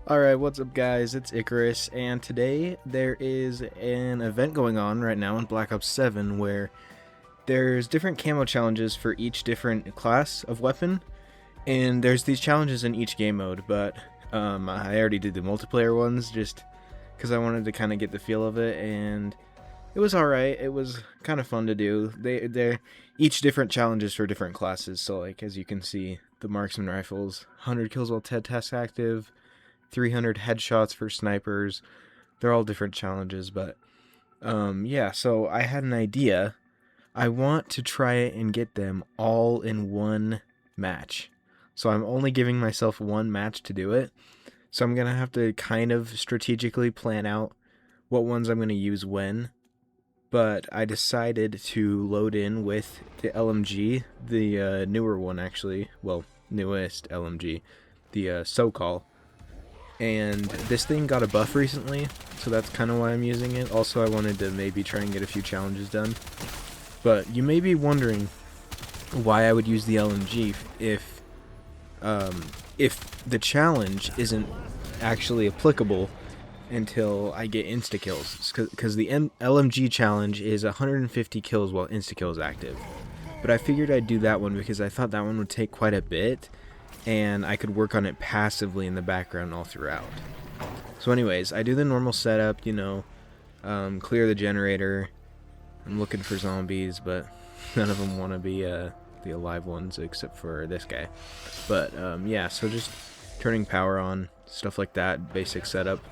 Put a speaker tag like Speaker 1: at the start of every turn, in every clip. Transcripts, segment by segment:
Speaker 1: Alright, what's up guys, it's Icarus, and today there is an event going on right now in Black Ops 7 where there's different camo challenges for each different class of weapon, and there's these challenges in each game mode, but I already did the multiplayer ones just because I wanted to kind of get the feel of it, and it was alright. It was kind of fun to do. They're each different challenges for different classes, so like as you can see, the marksman rifles, 100 kills while TED task active, 300 headshots for snipers. They're all different challenges, but yeah, so I had an idea. I want to try and get them all in one match. So I'm only giving myself one match to do it. So I'm going to have to kind of strategically plan out what ones I'm going to use when. But I decided to load in with the LMG, the newer one actually, well, newest LMG, the SoCal. And this thing got a buff recently, so that's kind of why I'm using it. Also, I wanted to maybe try and get a few challenges done. But you may be wondering why I would use the LMG if the challenge isn't actually applicable until I get insta-kills. Because the LMG challenge is 150 kills while insta-kill is active. But I figured I'd do that one because I thought that one would take quite a bit, and I could work on it passively in the background all throughout. So anyways, I do the normal setup, you know, clear the generator. I'm looking for zombies, but none of them want to be the alive ones except for this guy. But yeah, so just turning power on, stuff like that, basic setup.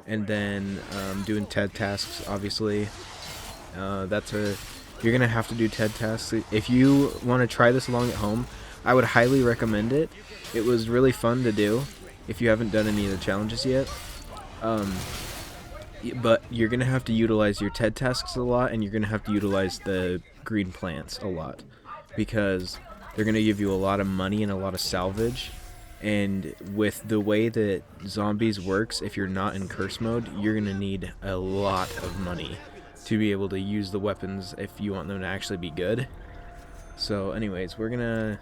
Speaker 1: And then doing TED tasks, obviously. You're going to have to do TED tasks. If you want to try this along at home, I would highly recommend it. It was really fun to do if you haven't done any of the challenges yet. But you're going to have to utilize your TED tasks a lot, and you're going to have to utilize the green plants a lot, because they're going to give you a lot of money and a lot of salvage. And with the way that zombies works, if you're not in curse mode, you're going to need a lot of money to be able to use the weapons if you want them to actually be good. So anyways, we're going to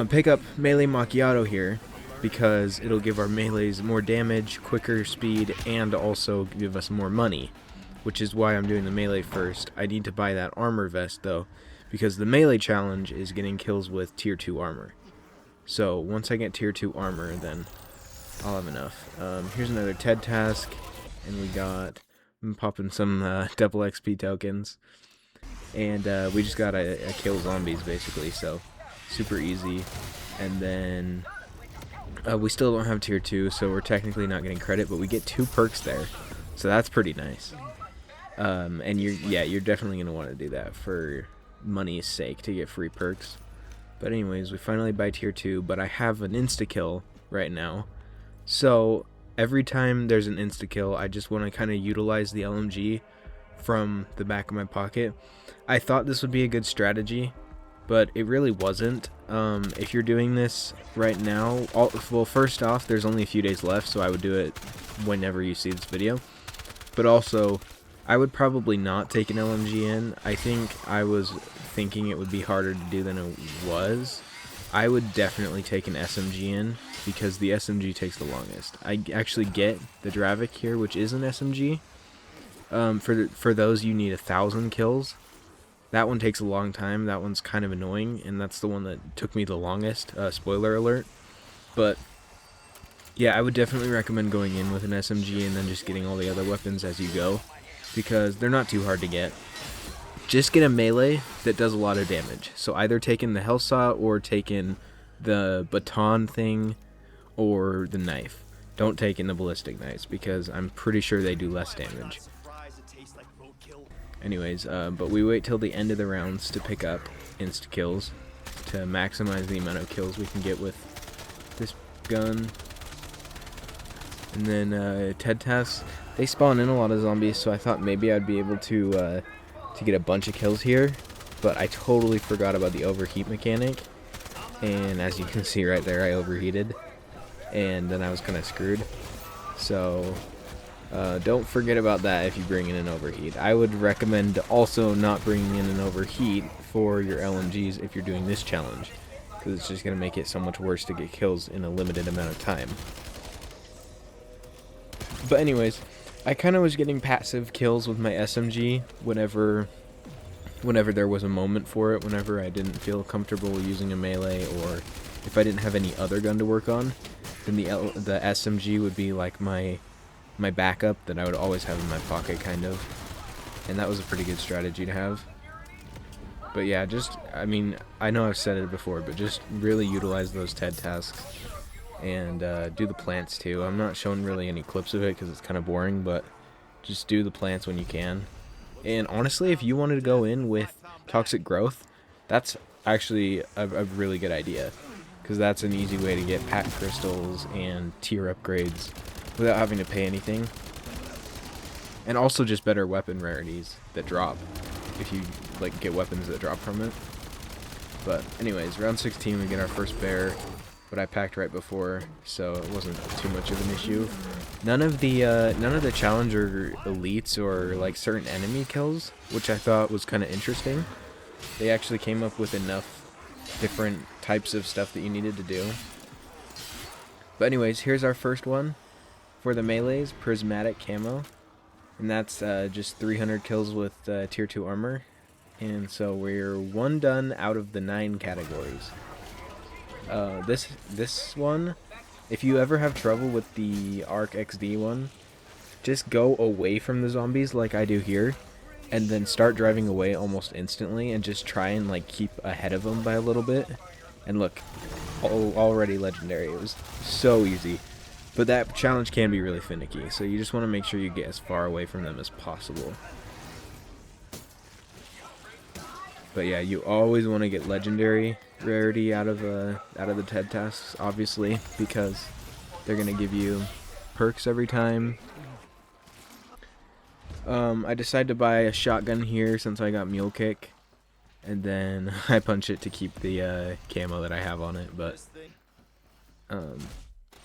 Speaker 1: pick up Melee Macchiato here, because it'll give our melees more damage, quicker speed, and also give us more money, which is why I'm doing the melee first. I need to buy that armor vest though, because the melee challenge is getting kills with tier 2 armor. So once I get tier 2 armor, then I'll have enough. Here's another TED task, and I'm popping some double XP tokens, and we just gotta kill zombies basically, so super easy. And then we still don't have tier 2, so we're technically not getting credit, but we get 2 perks there, so that's pretty nice. And you're definitely going to want to do that for money's sake, to get free perks. But anyways, we finally buy tier 2, but I have an insta-kill right now, so every time there's an insta-kill, I just want to kind of utilize the LMG from the back of my pocket. I thought this would be a good strategy, but it really wasn't. If you're doing this right now, well, first off, there's only a few days left, so I would do it whenever you see this video. But also, I would probably not take an LMG in. I think I was thinking it would be harder to do than it was. I would definitely take an SMG in, because the SMG takes the longest. I actually get the Dravik here, which is an SMG. For those, you need 1,000 kills. That one takes a long time. That one's kind of annoying, and that's the one that took me the longest. Spoiler alert. But yeah, I would definitely recommend going in with an SMG and then just getting all the other weapons as you go, because they're not too hard to get. Just get a melee that does a lot of damage. So either taking the health saw or taking the baton thing or the knife. Don't take in the ballistic knives, because I'm pretty sure they do less damage. Anyways, but we wait till the end of the rounds to pick up insta-kills to maximize the amount of kills we can get with this gun. And then TED tasks, they spawn in a lot of zombies, so I thought maybe I'd be able to get a bunch of kills here, but I totally forgot about the overheat mechanic, and as you can see right there, I overheated, and then I was kind of screwed. So don't forget about that if you bring in an overheat. I would recommend also not bringing in an overheat for your LMGs if you're doing this challenge, because it's just going to make it so much worse to get kills in a limited amount of time. But anyways, I kind of was getting passive kills with my SMG whenever there was a moment for it, whenever I didn't feel comfortable using a melee, or if I didn't have any other gun to work on, then the SMG would be like my backup that I would always have in my pocket, kind of. And that was a pretty good strategy to have. But yeah, I mean, I know I've said it before, but just really utilize those TED tasks. And do the plants too. I'm not showing really any clips of it because it's kind of boring, but just do the plants when you can. And honestly, if you wanted to go in with toxic growth, that's actually a really good idea, because that's an easy way to get pack crystals and tier upgrades without having to pay anything. And also just better weapon rarities that drop if you like get weapons that drop from it. But anyways, round 16 we get our first bear, but I packed right before, so it wasn't too much of an issue. None of the challenger elites or like certain enemy kills, which I thought was kind of interesting. They actually came up with enough different types of stuff that you needed to do. But anyways, here's our first one for the melees, prismatic camo, and that's just 300 kills with tier 2 armor. And so we're 1 done out of the 9 categories. This one, if you ever have trouble with the Arc XD one, just go away from the zombies like I do here, and then start driving away almost instantly, and just try and like keep ahead of them by a little bit. And look, already legendary. It was so easy. But that challenge can be really finicky, so you just want to make sure you get as far away from them as possible. But yeah, you always want to get legendary rarity out of the TED tasks, obviously, because they're gonna give you perks every time. I decided to buy a shotgun here since I got mule kick, and then I punch it to keep the camo that I have on it. But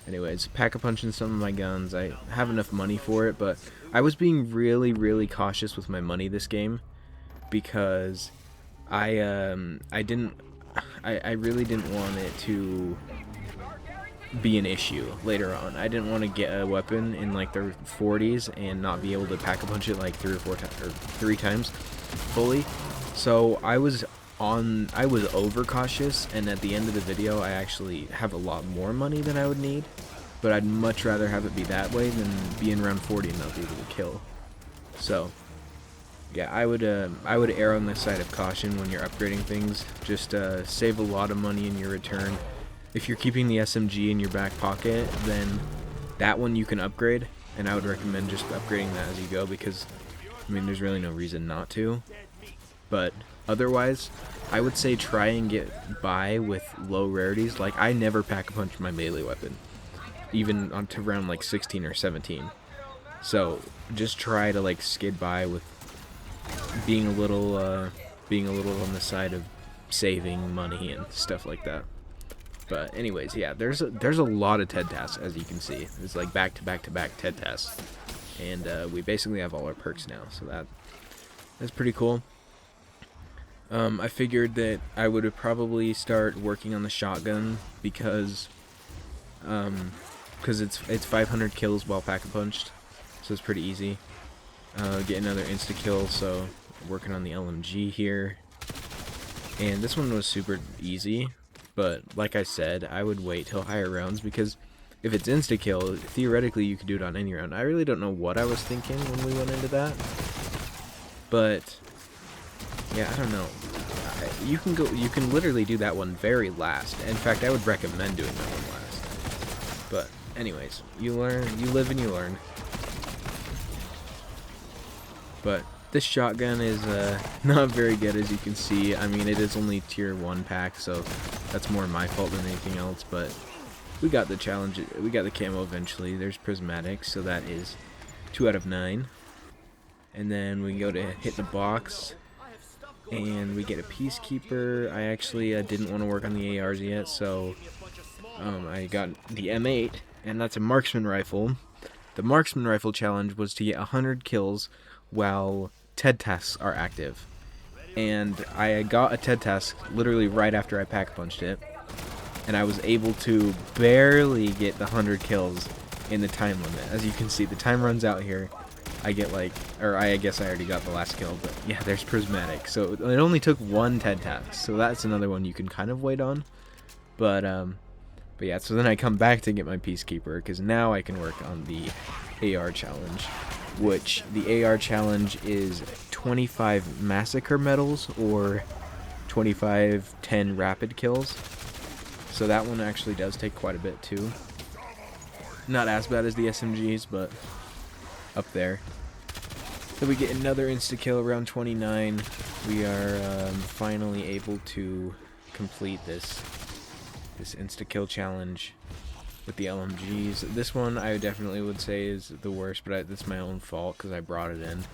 Speaker 1: anyways, pack-a-punching some of my guns. I have enough money for it, but I was being really cautious with my money this game, because I really didn't want it to be an issue later on. I didn't want to get a weapon in like the 40s and not be able to pack-a-punch it like 3 times fully. So I was over cautious, and at the end of the video I actually have a lot more money than I would need, but I'd much rather have it be that way than be in round 40 and not be able to kill. So yeah, I would err on the side of caution when you're upgrading things. Just save a lot of money in your return. If you're keeping the SMG in your back pocket, then that one you can upgrade, and I would recommend just upgrading that as you go, because I mean there's really no reason not to. But otherwise, I would say try and get by with low rarities. Like, I never pack-a-punch my melee weapon, even onto round like 16 or 17. So just try to like skid by with being a little on the side of saving money and stuff like that. But anyways, yeah, there's a lot of TED tasks, as you can see. It's like back to back to back TED tasks, and we basically have all our perks now, so that's pretty cool. I figured that I would probably start working on the shotgun because it's 500 kills while pack-a-punched, so it's pretty easy. Get another insta-kill, so working on the LMG here. And this one was super easy, but like I said, I would wait till higher rounds, because if it's insta-kill, theoretically you could do it on any round. I really don't know what I was thinking when we went into that, but yeah, I don't know. You can literally do that one very last. In fact, I would recommend doing that one last. But anyways, you live and you learn. But this shotgun is not very good, as you can see. I mean, it is only tier 1 pack, so that's more my fault than anything else. But we got the challenge. We got the camo eventually. There's prismatic, so that is 2 out of 9. And then we go to hit the box, and we get a peacekeeper. I actually didn't want to work on the ARs yet, so I got the M8, and that's a marksman rifle. The marksman rifle challenge was to get 100 kills while TED tasks are active, and I got a TED task literally right after I pack punched it, and I was able to barely get the 100 kills in the time limit. As you can see, the time runs out here. I get like, or I guess I already got the last kill, but yeah, there's Prismatic. So it only took one TED task, so that's another one you can kind of wait on. But yeah, so then I come back to get my Peacekeeper, because now I can work on the AR challenge, which the AR challenge is 25 Massacre medals or 25 10 rapid kills. So that one actually does take quite a bit too. Not as bad as the SMGs, but up there. So we get another insta-kill around 29. We are finally able to complete this insta-kill challenge with the LMGs. This one I definitely would say is the worst, but that's my own fault because I brought it in.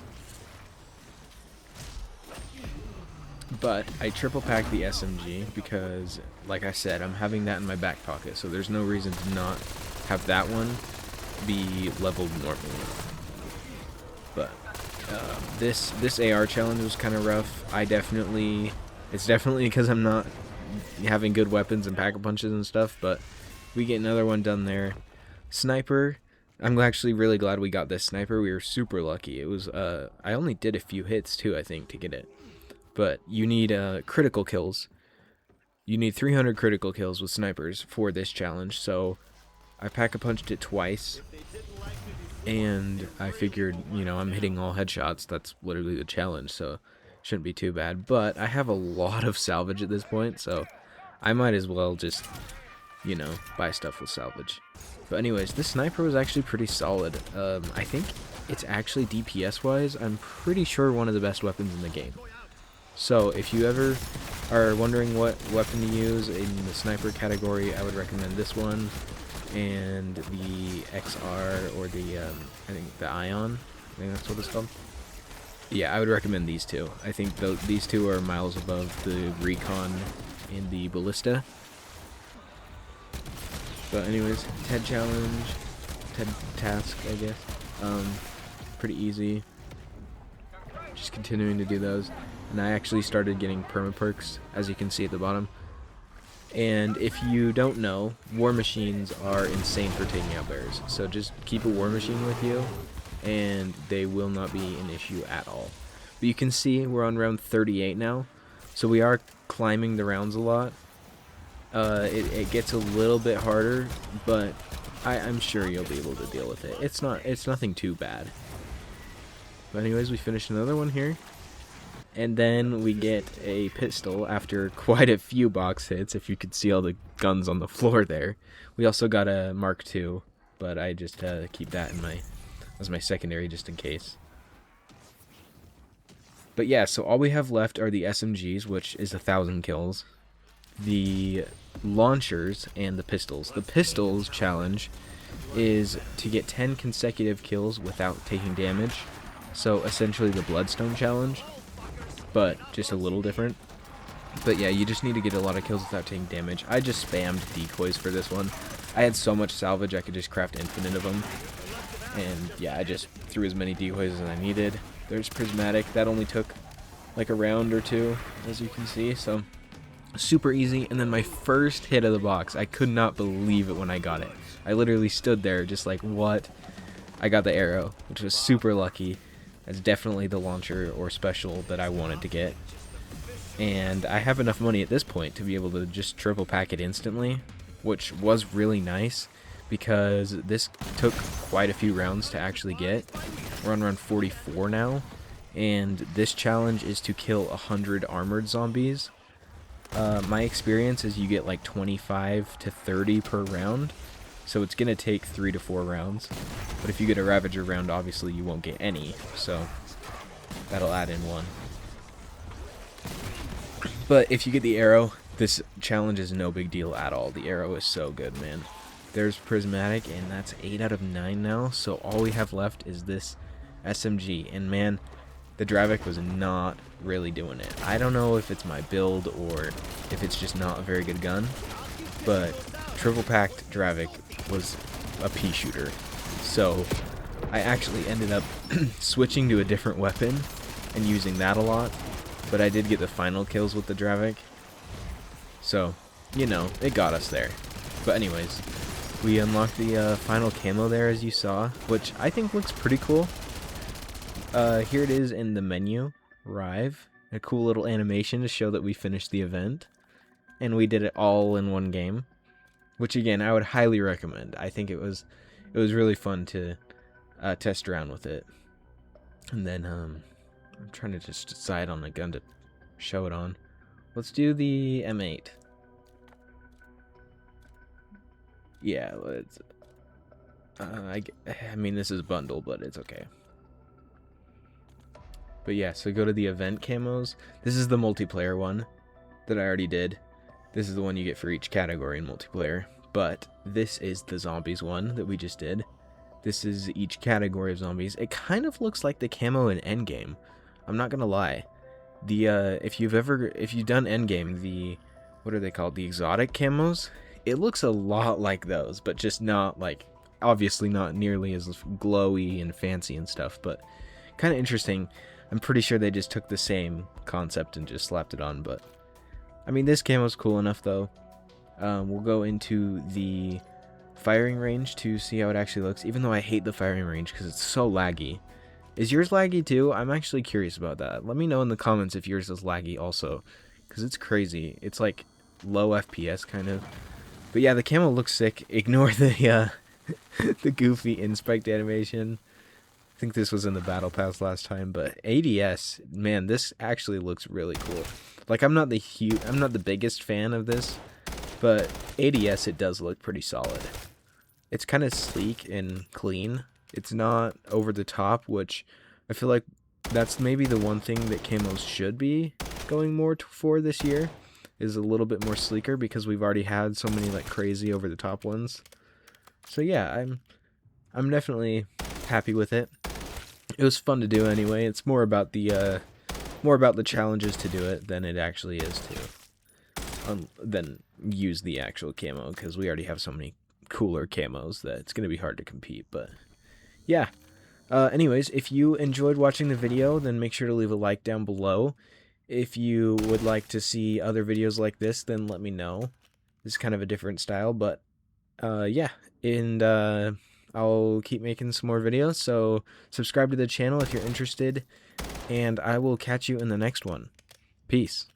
Speaker 1: But I triple packed the SMG because, like I said, I'm having that in my back pocket, so there's no reason to not have that one be leveled normally. But this AR challenge was kind of rough. It's definitely because I'm not having good weapons and pack-a-punches and stuff, but we get another one done there. Sniper, I'm actually really glad we got this sniper. We were super lucky. It was I only did a few hits too, I think, to get it. But you need critical kills. You need 300 critical kills with snipers for this challenge, so I pack-a-punched it twice. And I figured, you know, I'm hitting all headshots. That's literally the challenge, so shouldn't be too bad. But I have a lot of salvage at this point, so I might as well just, you know, buy stuff with salvage. But anyways, this sniper was actually pretty solid. I think it's actually DPS-wise, I'm pretty sure one of the best weapons in the game. So if you ever are wondering what weapon to use in the sniper category, I would recommend this one. And the XR, or the, I think the Ion, I think that's what it's called. Yeah, I would recommend these two. I think these two are miles above the Recon and the Ballista. But anyways, TED challenge, TED task, I guess. Pretty easy. Just continuing to do those. And I actually started getting perma perks, as you can see at the bottom. And if you don't know, war machines are insane for taking out bears. So just keep a war machine with you, and they will not be an issue at all. But you can see we're on round 38 now, so we are climbing the rounds a lot. It gets a little bit harder, but I'm sure you'll be able to deal with it. It's nothing too bad. But anyways, we finished another one here. And then we get a pistol after quite a few box hits, if you could see all the guns on the floor there. We also got a Mark II, but I just keep that in as my secondary just in case. But yeah, so all we have left are the SMGs, which is 1,000 kills, the launchers, and the pistols. The pistols challenge is to get 10 consecutive kills without taking damage, so essentially the Bloodstone challenge, but just a little different. But yeah, you just need to get a lot of kills without taking damage. I just spammed decoys for this one. I had so much salvage I could just craft infinite of them. And yeah, I just threw as many decoys as I needed. There's Prismatic. That only took like a round or two, as you can see. So super easy. And then my first hit of the box, I could not believe it when I got it. I literally stood there just like, what? I got the arrow, which was super lucky. That's definitely the launcher or special that I wanted to get. And I have enough money at this point to be able to just triple pack it instantly, which was really nice because this took quite a few rounds to actually get. We're on round 44 now, and this challenge is to kill 100 armored zombies. My experience is you get like 25 to 30 per round, so it's going to take 3 to 4 rounds. But if you get a Ravager round, obviously you won't get any, so that'll add in one. But if you get the arrow, this challenge is no big deal at all. The arrow is so good, man. There's Prismatic, and that's 8 out of 9 now, so all we have left is this SMG. And man, the Dravik was not really doing it. I don't know if it's my build or if it's just not a very good gun, but triple packed Dravik was a pea shooter. So I actually ended up switching to a different weapon and using that a lot, but I did get the final kills with the Dravik. So, you know, it got us there. But anyways, we unlocked the final camo there, as you saw, which I think looks pretty cool. Here it is in the menu, Rive. A cool little animation to show that we finished the event. And we did it all in one game. Which, again, I would highly recommend. I think it was really fun to test around with it. And then, I'm trying to just decide on a gun to show it on. Let's do the M8. Yeah, let's... I mean, this is bundle, but it's okay. But yeah, so go to the event camos. This is the multiplayer one that I already did. This is the one you get for each category in multiplayer. But this is the zombies one that we just did. This is each category of zombies. It kind of looks like the camo in Endgame. I'm not gonna lie. The if you've done Endgame, the what are they called? The exotic camos. It looks a lot like those, but just not like, obviously not nearly as glowy and fancy and stuff, but kind of interesting. I'm pretty sure they just took the same concept and just slapped it on, but I mean, this camo's cool enough though. We'll go into the firing range to see how it actually looks, even though I hate the firing range because it's so laggy. Is yours laggy too? I'm actually curious about that. Let me know in the comments if yours is laggy also, because it's crazy. It's like low FPS kind of. But yeah, the camo looks sick. Ignore the the goofy inspect animation. I think this was in the battle pass last time, but ADS, man, this actually looks really cool. Like, I'm not the biggest fan of this, but ADS, it does look pretty solid. It's kind of sleek and clean. It's not over the top, which I feel like that's maybe the one thing that camos should be going more for this year, is a little bit more sleeker, because we've already had so many like crazy over the top ones. So yeah, I'm definitely happy with it. It was fun to do anyway. It's more about the challenges to do it than it actually is to than use the actual camo, because we already have so many cooler camos that it's gonna be hard to compete. But yeah. Anyways, if you enjoyed watching the video, then make sure to leave a like down below. If you would like to see other videos like this, then let me know. This is kind of a different style, but yeah, and I'll keep making some more videos, so subscribe to the channel if you're interested, and I will catch you in the next one. Peace.